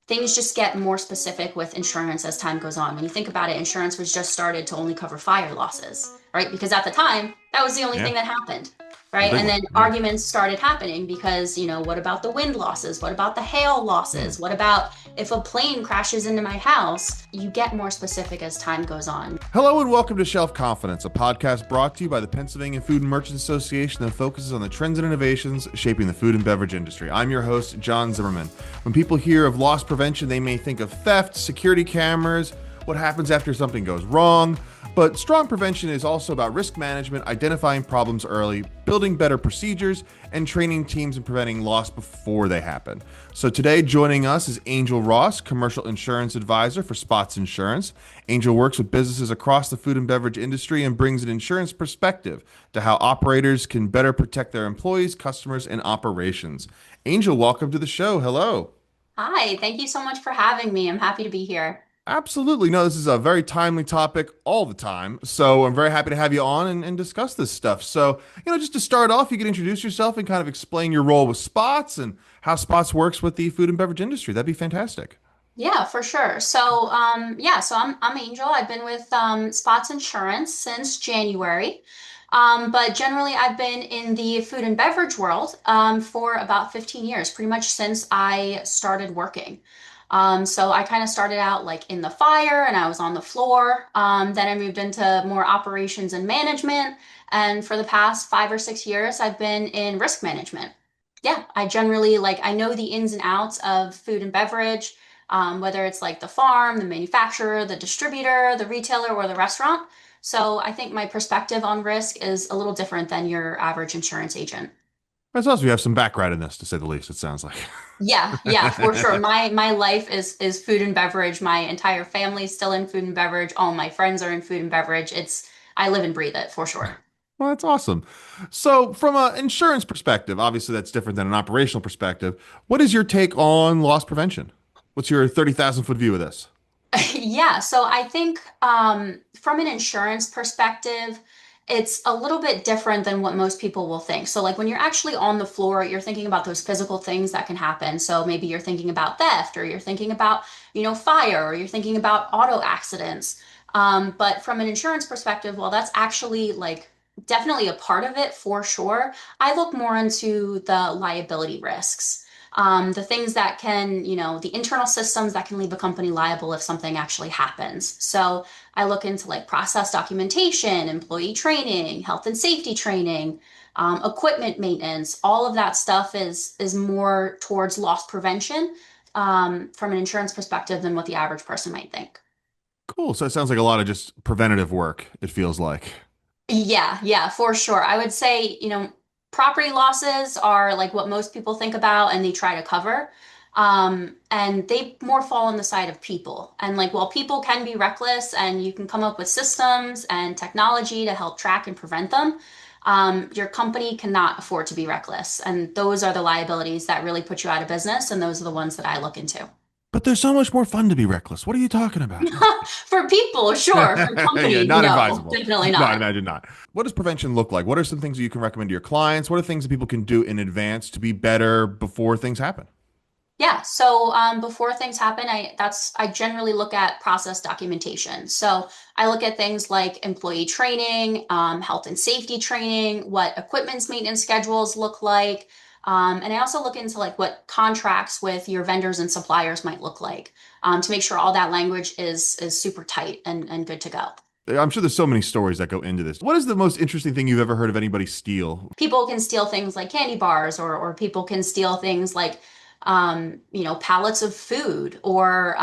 things just get more specific with insurance as time goes on. When you think about it, insurance was just started to only cover fire losses, right? Because at the time, that was the only Yeah, thing that happened, the right? big And one. then Yeah. arguments started happening because, what about the wind losses? What about the hail Hmm. losses? What about if a plane crashes into my house? You get more specific as time goes on. Hello and welcome to Shelf Confidence, a podcast brought to you by the Pennsylvania Food and Merchants Association that focuses on the trends and innovations shaping the food and beverage industry. I'm your host, John Zimmerman. When people hear of loss prevention, they may think of theft, security cameras, what happens after something goes wrong. But strong prevention is also about risk management, identifying problems early, building better procedures, and training teams in preventing loss before they happen. So today, joining us is Angel Ross, Commercial Insurance Advisor for Spotts Insurance. Angel works with businesses across the food and beverage industry and brings an insurance perspective to how operators can better protect their employees, customers, and operations. Angel, welcome to the show. Hello. Hi, thank you so much for having me. I'm happy to be here. Absolutely. No, this is a very timely topic all the time. So I'm very happy to have you on and discuss this stuff. So, just to start off, you could introduce yourself and kind of explain your role with Spots and how Spots works with the food and beverage industry. That'd be fantastic. Yeah, for sure. So I'm Angel. I've been with Spotts Insurance since January. But generally I've been in the food and beverage world for about 15 years, pretty much since I started working. So I kind of started out like in the fire and I was on the floor. Then I moved into more operations and management. And for the past 5 or 6 years, I've been in risk management. Yeah, I generally I know the ins and outs of food and beverage, whether it's like the farm, the manufacturer, the distributor, the retailer, or the restaurant. So I think my perspective on risk is a little different than your average insurance agent. That's also, you have some background in this, to say the least, it sounds like. Yeah, yeah, for sure. My life is food and beverage. My entire family's still in food and beverage. All my friends are in food and beverage. I live and breathe it for sure. Well, that's awesome. So, from an insurance perspective, obviously that's different than an operational perspective. What is your take on loss prevention? What's your 30,000 foot view of this? Yeah, so I think from an insurance perspective, it's a little bit different than what most people will think. So, like when you're actually on the floor, you're thinking about those physical things that can happen. So maybe you're thinking about theft, or you're thinking about, fire, or you're thinking about auto accidents. But from an insurance perspective, well, that's actually like definitely a part of it for sure. I look more into the liability risks, the things that can, the internal systems that can leave a company liable if something actually happens. So I look into like process documentation, employee training, health and safety training, equipment maintenance. All of that stuff is more towards loss prevention from an insurance perspective than what the average person might think. Cool. So, it sounds like a lot of just preventative work, it feels like. Yeah, yeah, for sure. I would say, property losses are like what most people think about and they try to cover. And they more fall on the side of people. And like, while people can be reckless and you can come up with systems and technology to help track and prevent them, your company cannot afford to be reckless. And those are the liabilities that really put you out of business. And those are the ones that I look into. But there's so much more fun to be reckless. What are you talking about? For people, sure. For Yeah, companies, not no, advisable. definitely No, I not. imagine not. What does prevention look like? What are some things that you can recommend to your clients? What are things that people can do in advance to be better before things happen? Yeah, so before things happen, I generally look at process documentation. So I look at things like employee training, health and safety training, what equipment's maintenance schedules look like, and I also look into like what contracts with your vendors and suppliers might look like, to make sure all that language is super tight and good to go. I'm sure there's so many stories that go into this. What is the most interesting thing you've ever heard of anybody steal? People can steal things like candy bars, or people can steal things like pallets of food, or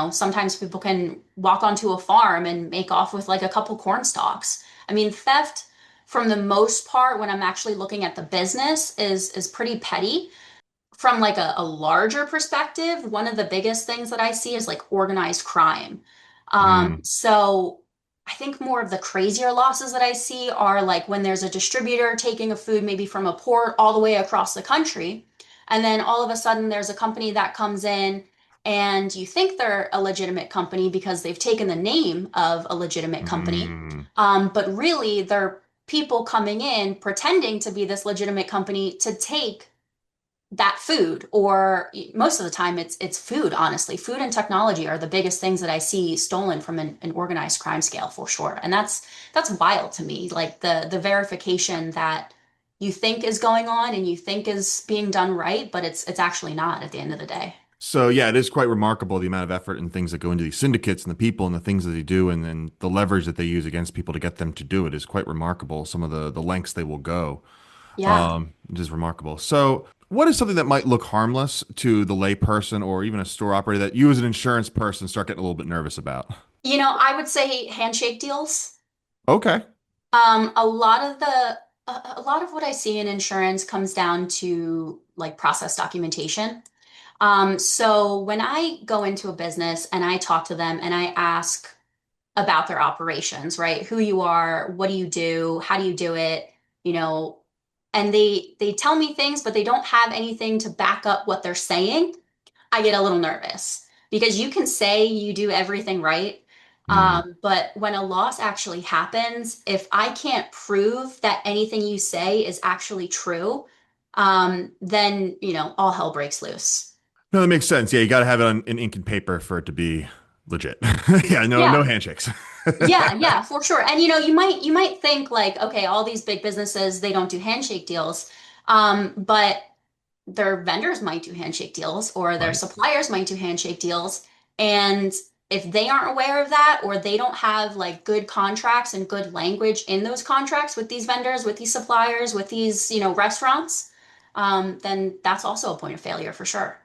sometimes people can walk onto a farm and make off with like a couple corn stalks. I mean, theft from the most part, when I'm actually looking at the business, is pretty petty. From like a larger perspective, one of the biggest things that I see is like organized crime. Mm, So I think more of the crazier losses that I see are like when there's a distributor taking a food maybe from a port all the way across the country, and then all of a sudden there's a company that comes in and you think they're a legitimate company because they've taken the name of a legitimate company. mm, But really they're people coming in pretending to be this legitimate company to take that food, or most of the time it's food, honestly. Food and technology are the biggest things that I see stolen from an organized crime scale for sure. And that's wild to me. Like the verification that you think is going on and you think is being done right, but it's actually not at the end of the day. So yeah, it is quite remarkable the amount of effort and things that go into these syndicates and the people and the things that they do and then the leverage that they use against people to get them to do it is quite remarkable. Some of the lengths they will go. Yeah. It is remarkable. So what is something that might look harmless to the layperson or even a store operator that you as an insurance person start getting a little bit nervous about? I would say handshake deals. Okay. A lot of a lot of what I see in insurance comes down to like process documentation. So when I go into a business and I talk to them and I ask about their operations, right? Who you are, what do you do, how do you do it, you know, and they tell me things, but they don't have anything to back up what they're saying. I get a little nervous because you can say you do everything right. Hmm. But when a loss actually happens, if I can't prove that anything you say is actually true, then, all hell breaks loose. No, that makes sense. Yeah, you got to have it on in ink and paper for it to be legit. Yeah, no Yeah, handshakes. yeah, for sure. And you might think like, okay, all these big businesses, they don't do handshake deals. But their vendors might do handshake deals or their Right. suppliers might do handshake deals. And if they aren't aware of that or they don't have like good contracts and good language in those contracts with these vendors, with these suppliers, with these, restaurants, then that's also a point of failure for sure.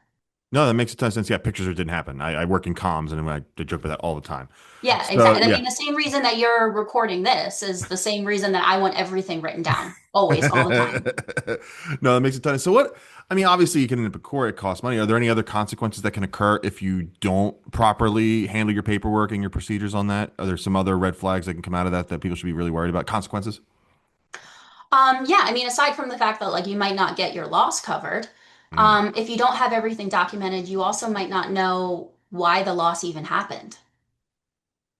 No, that makes a ton of sense. Yeah, pictures didn't happen. I work in comms and I joke about that all the time. Yeah, So exactly. I yeah. mean, the same reason that you're recording this is the same reason that I want everything written down, always, all the time. No, that makes a ton of. So what? I mean, obviously you can end up in court. It costs money. Are there any other consequences that can occur if you don't properly handle your paperwork and your procedures on that? Are there some other red flags that can come out of that that people should be really worried about? Consequences? Yeah, I mean, aside from the fact that like you might not get your loss covered, Mm. if you don't have everything documented, you also might not know why the loss even happened.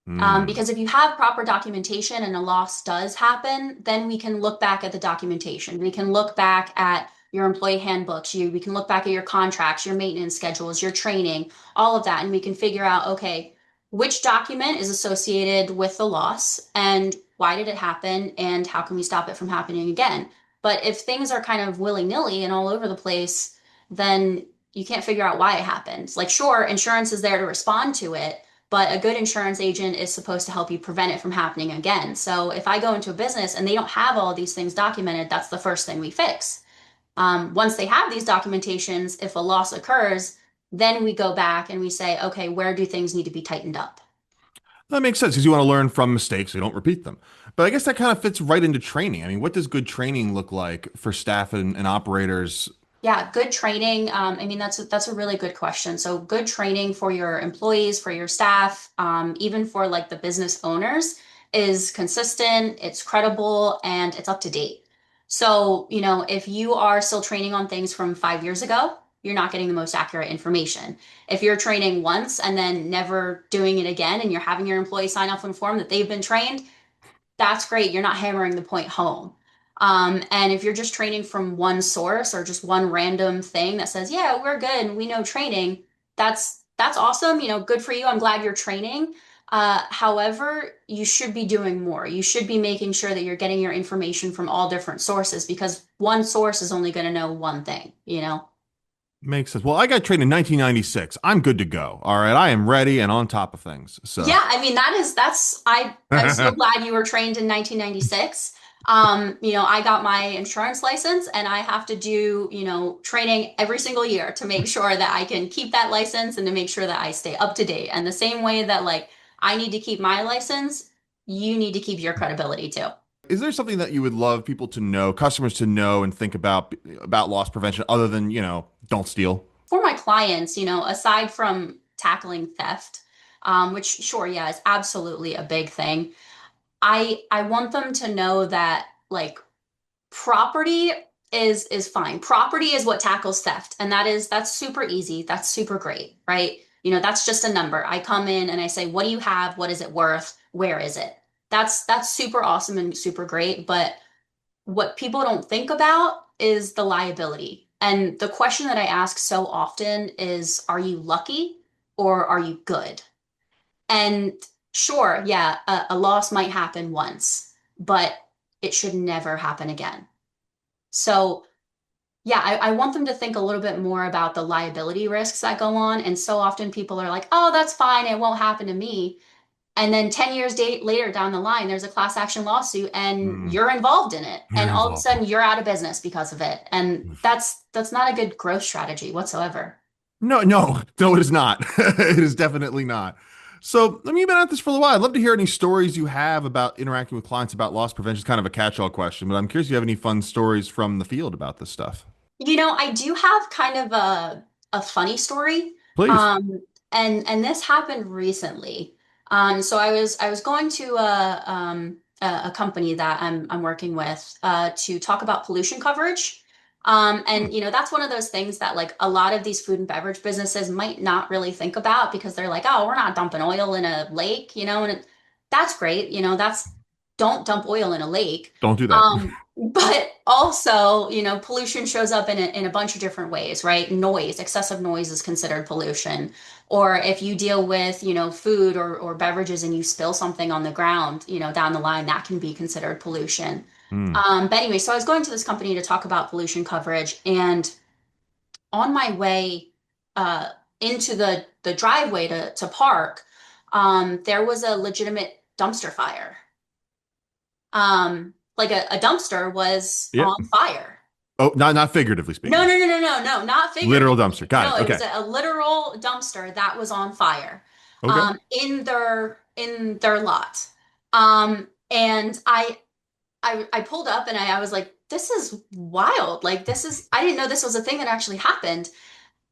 Mm. Because if you have proper documentation and a loss does happen, then we can look back at the documentation. We can look back at your employee handbooks. We can look back at your contracts, your maintenance schedules, your training, all of that, and we can figure out, okay, which document is associated with the loss and why did it happen and how can we stop it from happening again? But if things are kind of willy-nilly and all over the place, then you can't figure out why it happened. Like, sure, insurance is there to respond to it, but a good insurance agent is supposed to help you prevent it from happening again. So if I go into a business and they don't have all of these things documented, that's the first thing we fix. Once they have these documentations, if a loss occurs, then we go back and we say, okay, where do things need to be tightened up? That makes sense because you want to learn from mistakes so you don't repeat them. But I guess that kind of fits right into training. I mean, what does good training look like for staff and operators? Yeah, good training. I mean, that's a really good question. So good training for your employees, for your staff, even for like the business owners is consistent, it's credible, and it's up to date. So, if you are still training on things from 5 years ago, you're not getting the most accurate information. If you're training once and then never doing it again, and you're having your employees sign off on a form that they've been trained, that's great. You're not hammering the point home. And if you're just training from one source or just one random thing that says, yeah, we're good and we know training, that's awesome. Good for you. I'm glad you're training. However, you should be doing more. You should be making sure that you're getting your information from all different sources because one source is only going to know one thing. Makes sense. Well, I got trained in 1996. I'm good to go. All right. I am ready and on top of things. So, Yeah, I mean I'm so glad you were trained in 1996. I got my insurance license and I have to do, training every single year to make sure that I can keep that license and to make sure that I stay up to date. And the same way that like I need to keep my license, you need to keep your credibility too. is there something that you would love people to know, customers to know and think about loss prevention other than, don't steal? For my clients, aside from tackling theft, which sure, yeah, is absolutely a big thing. I want them to know that like property is fine. Property is what tackles theft, and that's super easy. That's super great, right? That's just a number. I come in and I say, "What do you have? What is it worth? Where is it?" That's super awesome and super great, but what people don't think about is the liability. And the question that I ask so often is, are you lucky or are you good? And sure, yeah, a loss might happen once, but it should never happen again. So, yeah, I want them to think a little bit more about the liability risks that go on. And so often people are like, oh, that's fine, it won't happen to me. And then 10 years later down the line, there's a class action lawsuit and Mm, you're involved in it. you're And all of a involved. sudden you're out of business because of it. And that's not a good growth strategy whatsoever. No, no, no, it is not. It is definitely not. So, I mean, you've been at this for a while. I'd love to hear any stories you have about interacting with clients about loss prevention. It's kind of a catch-all question, but I'm curious if you have any fun stories from the field about this stuff. I do have kind of a funny story. Please. Um, and this happened recently. So I was going to a company that I'm working with to talk about pollution coverage. Hmm. And that's one of those things that like a lot of these food and beverage businesses might not really think about because they're like, oh, we're not dumping oil in a lake, and that's great. That's don't dump oil in a lake. Don't do that. But also, pollution shows up in a bunch of different ways, right? Noise, excessive noise is considered pollution. Or if you deal with, food or beverages and you spill something on the ground, down the line, that can be considered pollution. Hmm. But anyway, so I was going to this company to talk about pollution coverage, and on my way uh, into the driveway to park, there was a legitimate dumpster fire. Like a dumpster was Yep. on fire. Oh, not figuratively No, speaking. no, no, no, no, no, not Literal dumpster. figuratively. Got No, it. it Okay. was a literal dumpster that was on fire, Okay. in their lot. And I pulled up and I was like, this is wild. Like I didn't know this was a thing that actually happened.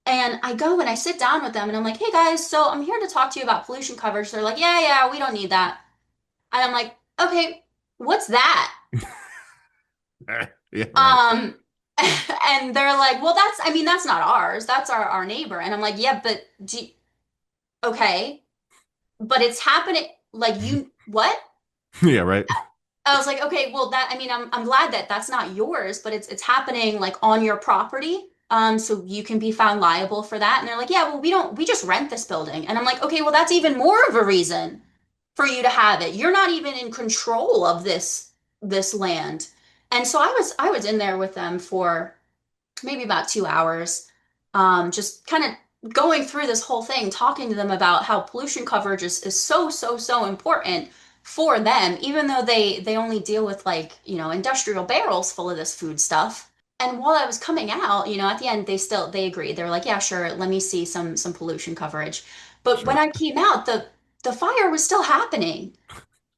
And I go and I sit down with them and I'm like, hey guys, so I'm here to talk to you about pollution coverage. They're like, yeah, yeah, we don't need that. And I'm like, okay, what's that? Yeah, right. Um, and they're like, well, I mean, that's not ours. That's our neighbor. And I'm like, yeah, but okay, but it's happening. Like what? Yeah, right. I was like, okay, well, I mean, I'm glad that that's not yours, but it's happening like on your property. So you can be found liable for that. And they're like, yeah, well, we just rent this building. And I'm like, okay, well, that's even more of a reason for you to have it. You're not even in control of this land. And so I was in there with them for maybe about 2 hours, just kind of going through this whole thing, talking to them about how pollution coverage is so, so, so important for them, even though they only deal with like, industrial barrels full of this food stuff. And while I was coming out, at the end they agreed. They were like, yeah, sure, let me see some pollution coverage. But when Sure. I came out, the fire was still happening.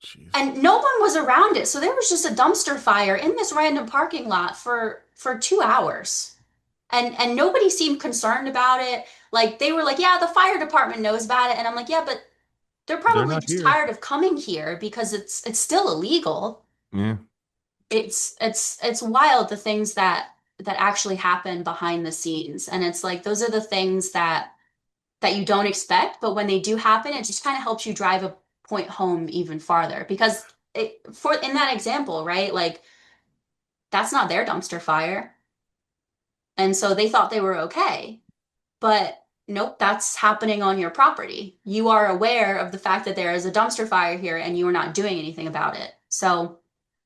Jeez. And no one was around it. So there was just a dumpster fire in this random parking lot for 2 hours. And nobody seemed concerned about it. Like they were like, yeah, the fire department knows about it. And I'm like, yeah, but they're They're probably not just here. tired of coming here because it's still illegal. Yeah. It's wild the things that actually happen behind the scenes. And it's like those are the things that you don't expect, but when they do happen, it just kind of helps you drive a point home even farther. Because for in that example, right? Like that's not their dumpster fire. And so they thought they were okay. But nope, that's happening on your property. You are aware of the fact that there is a dumpster fire here and you are not doing anything about it. So,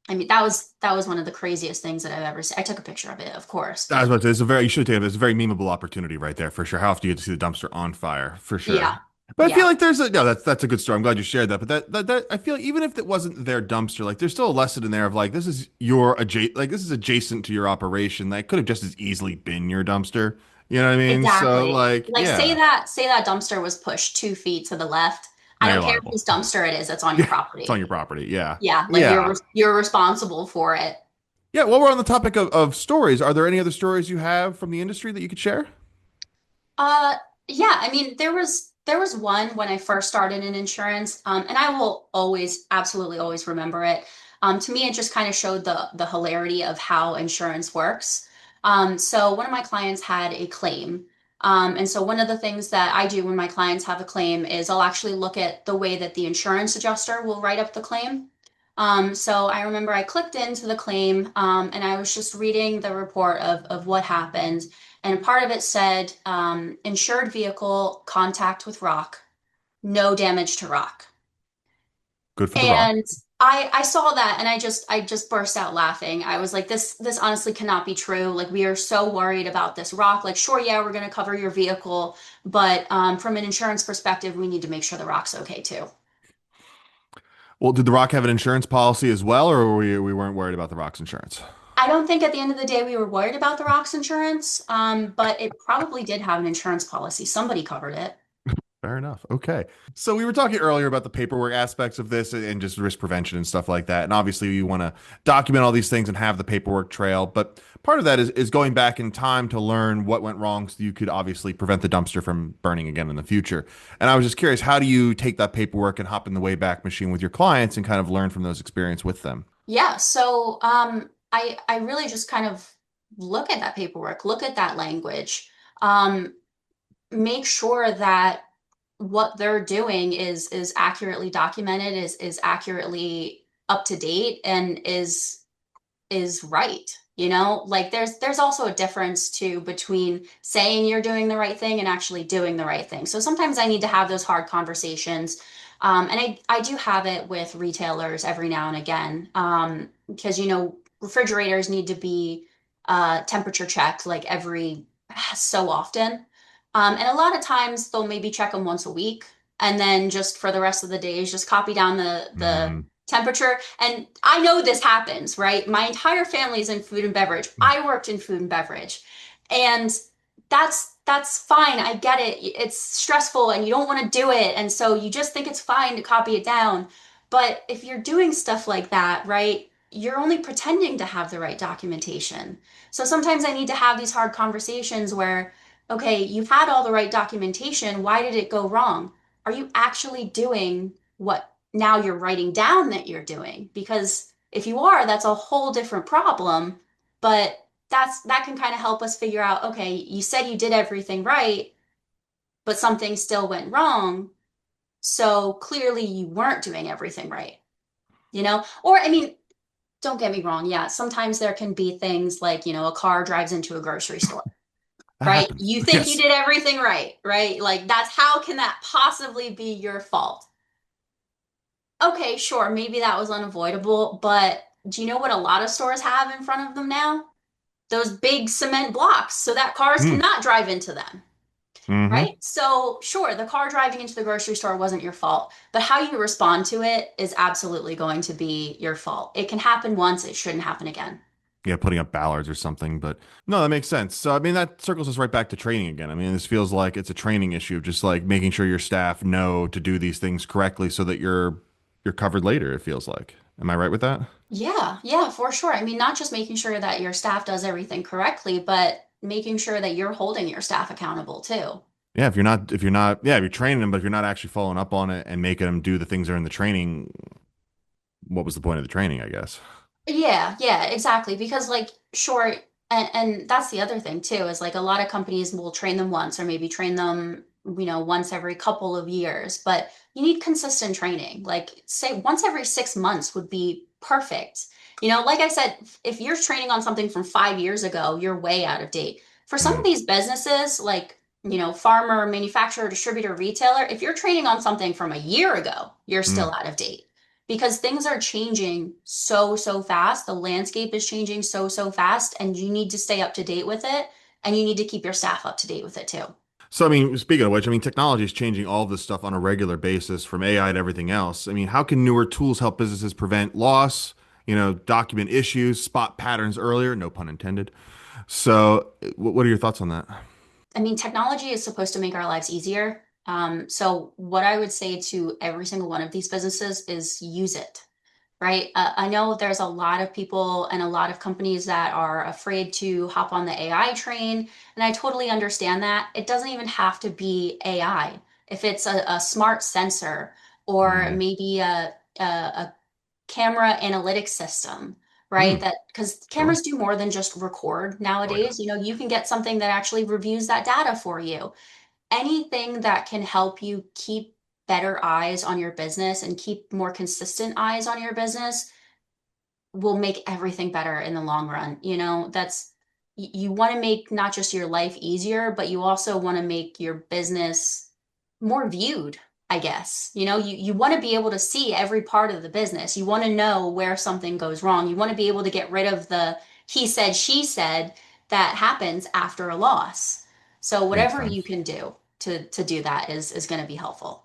I mean, that was one of the craziest things that I've ever seen. I took a picture of it, of course, I was but about to say, you should take it. It's a very memeable opportunity right there for sure. How often you get to see the dumpster on fire for sure. yeah. But I feel Yeah. like no, that's a good story. I'm glad you shared that. But that I feel even if it wasn't their dumpster, like there's still a lesson in there of like this is adjacent to your operation. That could have just as easily been your dumpster. You know what I mean? So Exactly. like, Like yeah, say that dumpster was pushed 2 feet to the left. I now you're don't care liable. whose dumpster it is, it's on your Yeah, it's on property. your property. Yeah, Yeah, like yeah, you're responsible for it. yeah. While we're on the topic of stories, are there any other stories you have from the industry that you could share? Uh, yeah, I mean, there was one when I first started in insurance, and I will always, absolutely always remember it. To me, it just kind of showed the hilarity of how insurance works. So one of my clients had a claim. And so one of the things that I do when my clients have a claim is I'll actually look at the way that the insurance adjuster will write up the claim. So I remember I clicked into the claim, and I was just reading the report of what happened. And part of it said, insured vehicle contact with rock, no damage to rock. Good for the rock. And I saw that and I just burst out laughing. I was like, this honestly cannot be true. Like we are so worried about this rock. Like, sure, yeah, we're gonna cover your vehicle, but from an insurance perspective, we need to make sure the rock's okay too. Well, did the rock have an insurance policy as well, or we weren't worried about the rock's insurance? I don't think at the end of the day we were worried about the rock's insurance, but it probably did have an insurance policy. Somebody covered it. Fair enough. Okay. So we were talking earlier about the paperwork aspects of this and just risk prevention and stuff like that. And obviously you want to document all these things and have the paperwork trail. But part of that is going back in time to learn what went wrong so you could obviously prevent the dumpster from burning again in the future. And I was just curious, how do you take that paperwork and hop in the Wayback Machine with your clients and kind of learn from those experience with them? Yeah, so I really just kind of look at that paperwork, look at that language, um, make sure that what they're doing is accurately documented, is accurately up to date, and is right. You know, like there's also a difference too between saying you're doing the right thing and actually doing the right thing. So sometimes I need to have those hard conversations. And I do have it with retailers every now and again. Because you know, refrigerators need to be temperature checked like every so often. And a lot of times they'll maybe check them once a week, and then just for the rest of the days, just copy down the Mm, temperature. And I know this happens, right? My entire family is in food and beverage. I worked in food and beverage. And that's fine. I get it. It's stressful and you don't want to do it. And so you just think it's fine to copy it down. But if you're doing stuff like that, right, you're only pretending to have the right documentation. So sometimes I need to have these hard conversations where, okay, you've had all the right documentation. Why did it go wrong? Are you actually doing what now you're writing down that you're doing? Because if you are, that's a whole different problem. But that can kind of help us figure out, okay, you said you did everything right, but something still went wrong. So clearly you weren't doing everything right, you know? Or I mean, don't get me wrong, yeah, sometimes there can be things like, you know, a car drives into a grocery store, that right? happens. You think you Yes. did everything right, right? Like that's how can that possibly be your fault? Okay, sure, maybe that was unavoidable, but do you know what a lot of stores have in front of them now? Those big cement blocks so that cars Mm, cannot drive into them, hmm. right? So, sure, the car driving into the grocery store wasn't your fault, but how you respond to it is absolutely going to be your fault. It can happen once, it shouldn't happen again. Yeah, putting up ballards or something. But no, that makes sense. So I mean, that circles us right back to training again. I mean, this feels like it's a training issue, just like making sure your staff know to do these things correctly so that you're covered later, it feels like. Am I right with that? Yeah, yeah, for sure. I mean, not just making sure that your staff does everything correctly, but making sure that you're holding your staff accountable too. Yeah, if you're not, yeah, if you're training them, but if you're not actually following up on it and making them do the things that are in the training, what was the point of the training, I guess? Yeah, yeah, exactly. Because like, sure, and that's the other thing too, is like a lot of companies will train them once or maybe train them, you know, once every couple of years, but you need consistent training. Like, say once every 6 months would be perfect. You know, like I said, if you're training on something from 5 years ago, you're way out of date. For some of Mm, these businesses, like, you know, farmer, manufacturer, distributor, retailer, if you're training on something from a year ago, you're still mm. out of date because things are changing so fast. The landscape is changing so fast, and you need to stay up to date with it, and you need to keep your staff up to date with it too. So I mean, speaking of which, I mean, technology is changing all this stuff on a regular basis, from AI to everything else. I mean, how can newer tools help businesses prevent loss? Document issues, spot patterns earlier, no pun intended. So, what are your thoughts on that? I mean, technology is supposed to make our lives easier. So what I would say to every single one of these businesses is use it. Right? I know there's a lot of people and a lot of companies that are afraid to hop on the AI train, and I totally understand that. It doesn't even have to be AI. If it's a smart sensor or Mm, maybe a camera analytics system, right? mm, That because sure. cameras do more than just record Oh yeah. nowadays. You know, you can get something that actually reviews that data for you. Anything that can help you keep better eyes on your business and keep more consistent eyes on your business will make everything better in the long run. You know, you want to make not just your life easier, but you also want to make your business more viewed, I guess. You know, you want to be able to see every part of the business. You want to know where something goes wrong. You want to be able to get rid of the he said, she said that happens after a loss. So Makes whatever you sense. can do to do that is going to be helpful.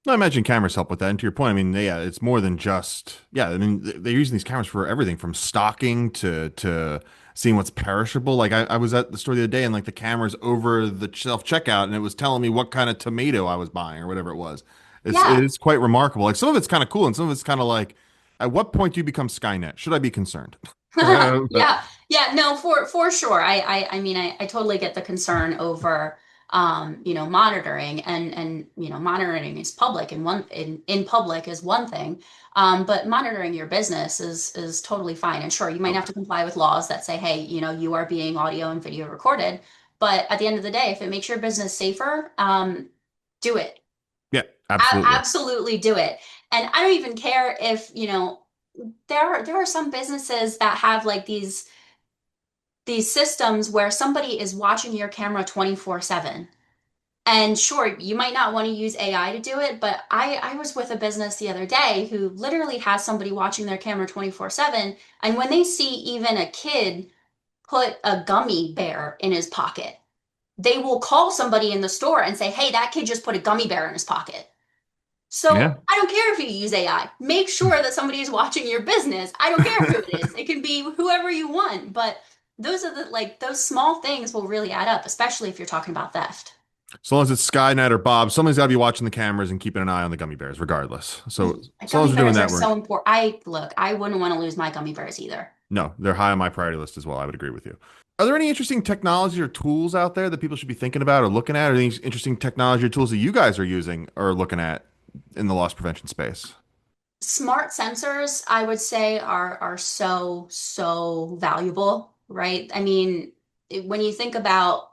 I imagine cameras help with that. And to your point, I mean, yeah, it's more than just, yeah, I mean, they're using these cameras for everything from stocking to seeing what's perishable. Like I was at the store the other day and like the camera's over the self checkout and it was telling me what kind of tomato I was buying or whatever it was. Yeah. It's quite remarkable. Like some of it's kind of cool and some of it's kind of like, at what point do you become Skynet? Should I be concerned? But Yeah, yeah, no, for sure. I mean, I totally get the concern over, monitoring and monitoring is public and in public is one thing, but monitoring your business is totally fine. And sure, you might have okay. to comply with laws that say, hey, you are being audio and video recorded. But at the end of the day, if it makes your business safer, do it. Yeah, absolutely. Absolutely do it. And I don't even care if, there are some businesses that have like these systems where somebody is watching your camera 24/7. And sure, you might not want to use AI to do it, but I was with a business the other day who literally has somebody watching their camera 24/7. And when they see even a kid put a gummy bear in his pocket, they will call somebody in the store and say, hey, that kid just put a gummy bear in his pocket. Yeah. So I don't care if you use AI. Make sure that somebody is watching your business. I don't care who it is. It can be whoever you want, but those are those small things will really add up, especially if you're talking about theft. As long as it's Skynet or Bob, somebody's got to be watching the cameras and keeping an eye on the gummy bears, regardless. So as long as Gummy we're doing bears are that, we're so important. I wouldn't want to lose my gummy bears either. no, they're high on my priority list as well. I would agree with you. Are there any interesting technology or tools out there that people should be thinking about or looking at? Or any interesting technology or tools that you guys are using or looking at in the loss prevention space? Smart sensors, I would say, are so valuable, right? I mean, when you think about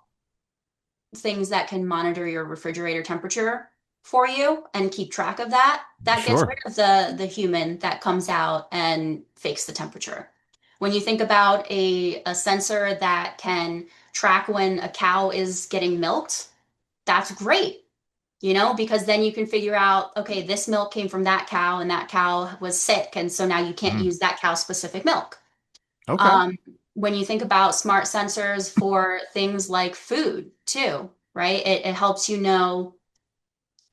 things that can monitor your refrigerator temperature for you and keep track of that, that gets rid Sure. of the human that comes out and fakes the temperature. When you think about a sensor that can track when a cow is getting milked, that's great, because then you can figure out, okay, this milk came from that cow and that cow was sick, and so now you can't Mhm. use that cow specific milk. Okay. Um, when you think about smart sensors for things like food too, right? It helps you know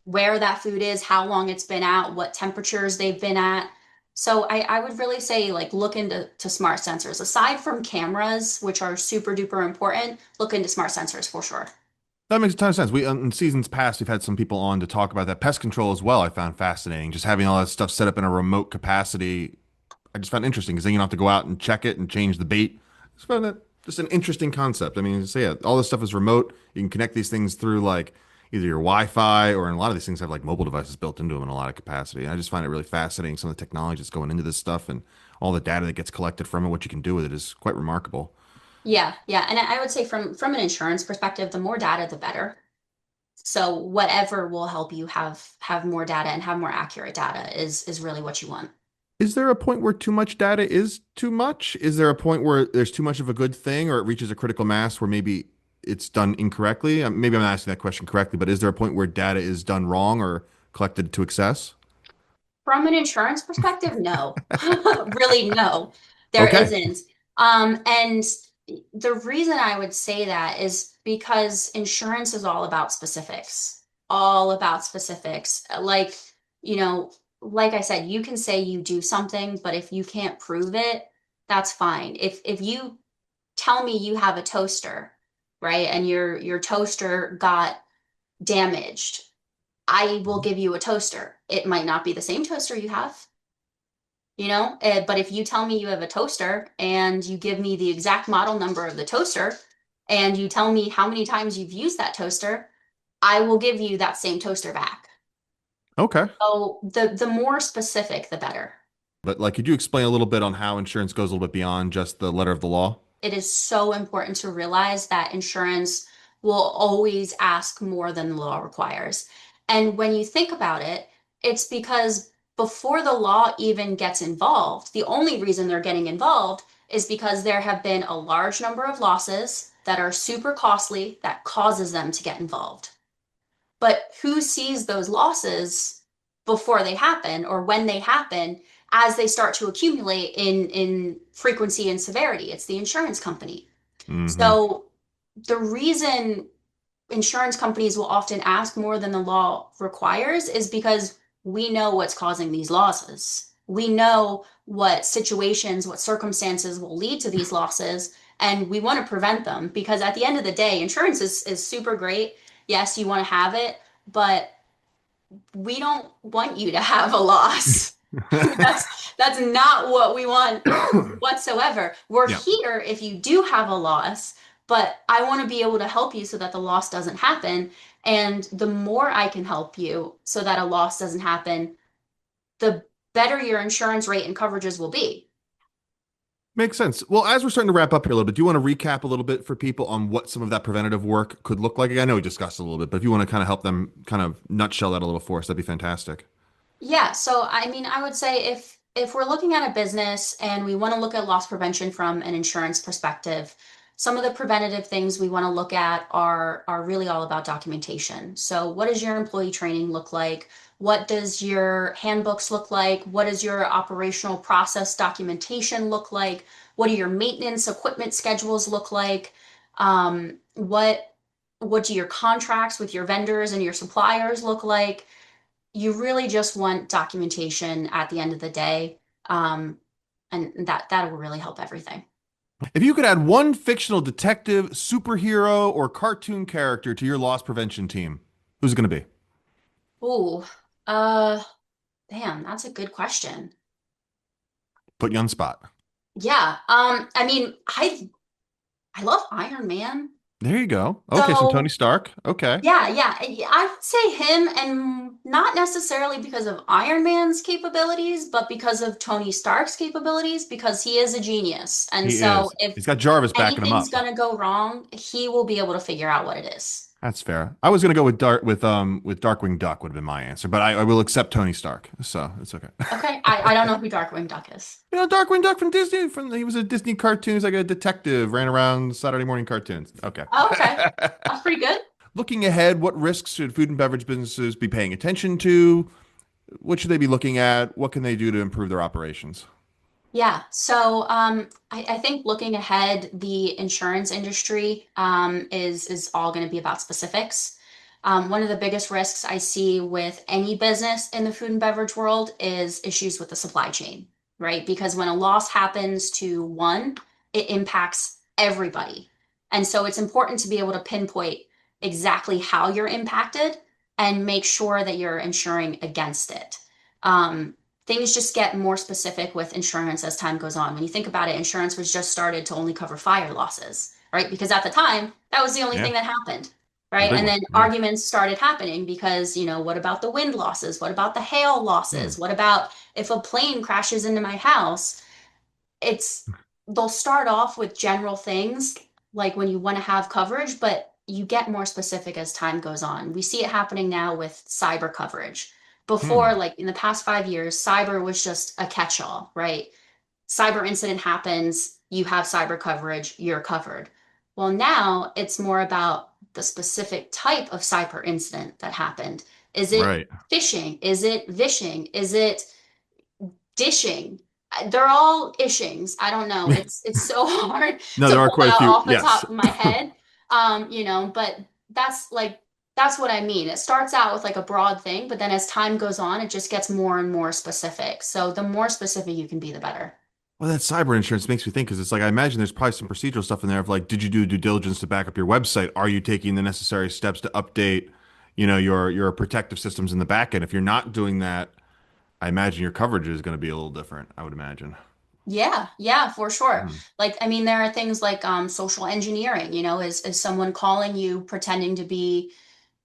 where that food is, how long it's been out, what temperatures they've been at. So I would really say like look into smart sensors. Aside from cameras, which are super duper important, look into smart sensors for sure. That makes a ton of sense. We in seasons past, we've had some people on to talk about that pest control as well. I found fascinating, just having all that stuff set up in a remote capacity. I just found interesting because then you don't have to go out and check it and change the bait. I just found that just an interesting concept. I mean, so yeah, all this stuff is remote. You can connect these things through like either your Wi-Fi or in a lot of these things have like mobile devices built into them in a lot of capacity. And I just find it really fascinating some of the technology that's going into this stuff and all the data that gets collected from it. What you can do with it is quite remarkable. Yeah, yeah, and I would say from an insurance perspective, the more data, the better. So whatever will help you have more data and have more accurate data is really what you want. Is there a point where too much data is too much? Is there a point where there's too much of a good thing or it reaches a critical mass where maybe it's done incorrectly? Maybe I'm not asking that question correctly, but is there a point where data is done wrong or collected to excess? From an insurance perspective, no. Really, no, there Okay. isn't. And the reason I would say that is because insurance is all about specifics, all about specifics. You know, like I said, you can say you do something, but if you can't prove it, that's fine. If you tell me you have a toaster, right, and your toaster got damaged, I will give you a toaster. It might not be the same toaster you have, but if you tell me you have a toaster and you give me the exact model number of the toaster and you tell me how many times you've used that toaster, I will give you that same toaster back. Okay. So the more specific, the better. But like, could you explain a little bit on how insurance goes a little bit beyond just the letter of the law? It is so important to realize that insurance will always ask more than the law requires. And when you think about it, it's because before the law even gets involved, the only reason they're getting involved is because there have been a large number of losses that are super costly that causes them to get involved. But who sees those losses before they happen or when they happen as they start to accumulate in frequency and severity? It's the insurance company. Hmm. So the reason insurance companies will often ask more than the law requires is because we know what's causing these losses. We know what situations, what circumstances will lead to these losses, and we want to prevent them because at the end of the day, insurance is super great. Yes, you want to have it, but we don't want you to have a loss. That's not what we want whatsoever. We're Yeah. here if you do have a loss, but I want to be able to help you so that the loss doesn't happen. And the more I can help you so that a loss doesn't happen, the better your insurance rate and coverages will be. Makes sense. Well, as we're starting to wrap up here a little bit, do you want to recap a little bit for people on what some of that preventative work could look like? I know we discussed a little bit, but if you want to kind of help them kind of nutshell that a little for us, that'd be fantastic. Yeah, so I mean, I would say if we're looking at a business and we want to look at loss prevention from an insurance perspective, some of the preventative things we want to look at are really all about documentation. So what does your employee training look like? What does your handbooks look like? What does your operational process documentation look like? What do your maintenance equipment schedules look like? What do your contracts with your vendors and your suppliers look like? You really just want documentation at the end of the day. Um, and that will really help everything. If you could add one fictional detective, superhero, or cartoon character to your loss prevention team, who's it going to be? Ooh, uh, damn, that's a good question. Put you on the spot. Yeah, I mean, I love Iron Man. There you go. Okay, some Tony So Stark. Okay. yeah, I would say him, and not necessarily because of Iron Man's capabilities, but because of Tony Stark's capabilities, because he is a genius. And He so is. if He's got Jarvis backing him anything's up. gonna go wrong, he will be able to figure out what it is. That's fair. I was gonna go with Darkwing Duck would have been my answer, but I will accept Tony Stark, so it's okay. Okay, I don't know who Darkwing Duck is. Darkwing Duck from Disney. He was a Disney cartoon. He's like a detective, ran around Saturday morning cartoons. Okay. Oh, okay, that's pretty good. Looking ahead, what risks should food and beverage businesses be paying attention to? What should they be looking at? What can they do to improve their operations? Yeah, so I think looking ahead, the insurance industry is all going to be about specifics. One of the biggest risks I see with any business in the food and beverage world is issues with the supply chain, right? Because when a loss happens to one, it impacts everybody. And so it's important to be able to pinpoint exactly how you're impacted and make sure that you're insuring against it. Um, Things just get more specific with insurance as time goes on. When you think about it, insurance was just started to only cover fire losses, right? Because at the time, that was the only Yeah, thing that happened, the right? big And one. then Yeah. arguments started happening because, what about the wind losses? What about the hail Hmm. losses? What about if a plane crashes into my house? It's they'll start off with general things like when you want to have coverage, but you get more specific as time goes on. We see it happening now with cyber coverage. Before, Hmm. like in the past 5 years, cyber was just a catch-all, right? Cyber incident happens, you have cyber coverage, you're covered. Well, now it's more about the specific type of cyber incident that happened. Is it Right. phishing? Is it vishing? Is it dishing? They're all ishings. I don't know. It's so hard No, to there are pull quite a out few. off the Yes. top of my head. But that's like that's what I mean. It starts out with like a broad thing, but then as time goes on, it just gets more and more specific. So the more specific you can be, the better. Well, that cyber insurance makes me think because it's like I imagine there's probably some procedural stuff in there of like, did you do due diligence to back up your website? Are you taking the necessary steps to update, your protective systems in the back end? If you're not doing that, I imagine your coverage is going to be a little different, I would imagine. Yeah, yeah, for sure. Hmm. Like, I mean, there are things like social engineering, is someone calling you pretending to be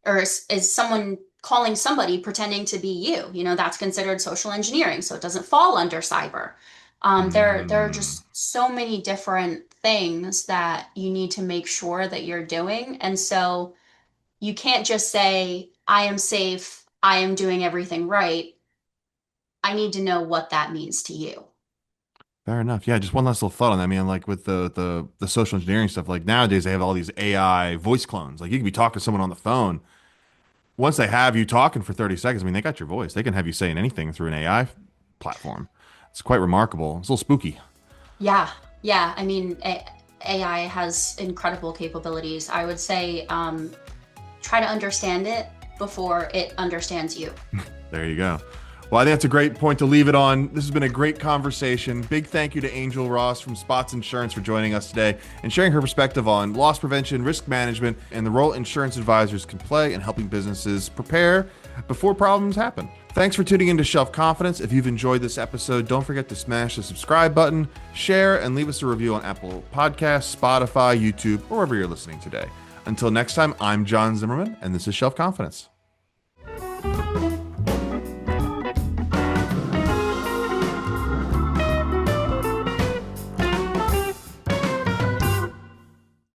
or is someone calling somebody pretending to be you? That's considered social engineering, so it doesn't fall under cyber. There are Hmm. just so many different things that you need to make sure that you're doing. And so you can't just say, I am safe, I am doing everything right. I need to know what that means to you. Fair enough. Yeah, just one last little thought on that. I mean, like with the social engineering stuff, like nowadays they have all these AI voice clones. Like you can be talking to someone on the phone. Once they have you talking for 30 seconds, I mean, they got your voice. They can have you saying anything through an AI platform. It's quite remarkable. It's a little spooky. Yeah, yeah. I mean, AI has incredible capabilities. I would say try to understand it before it understands you. There you go. Well, I think that's a great point to leave it on. This has been a great conversation. Big thank you to Angel Ross from Spotts Insurance for joining us today and sharing her perspective on loss prevention, risk management, and the role insurance advisors can play in helping businesses prepare before problems happen. Thanks for tuning into Shelf Confidence. If you've enjoyed this episode, don't forget to smash the subscribe button, share, and leave us a review on Apple Podcasts, Spotify, YouTube, or wherever you're listening today. Until next time, I'm John Zimmerman, and this is Shelf Confidence.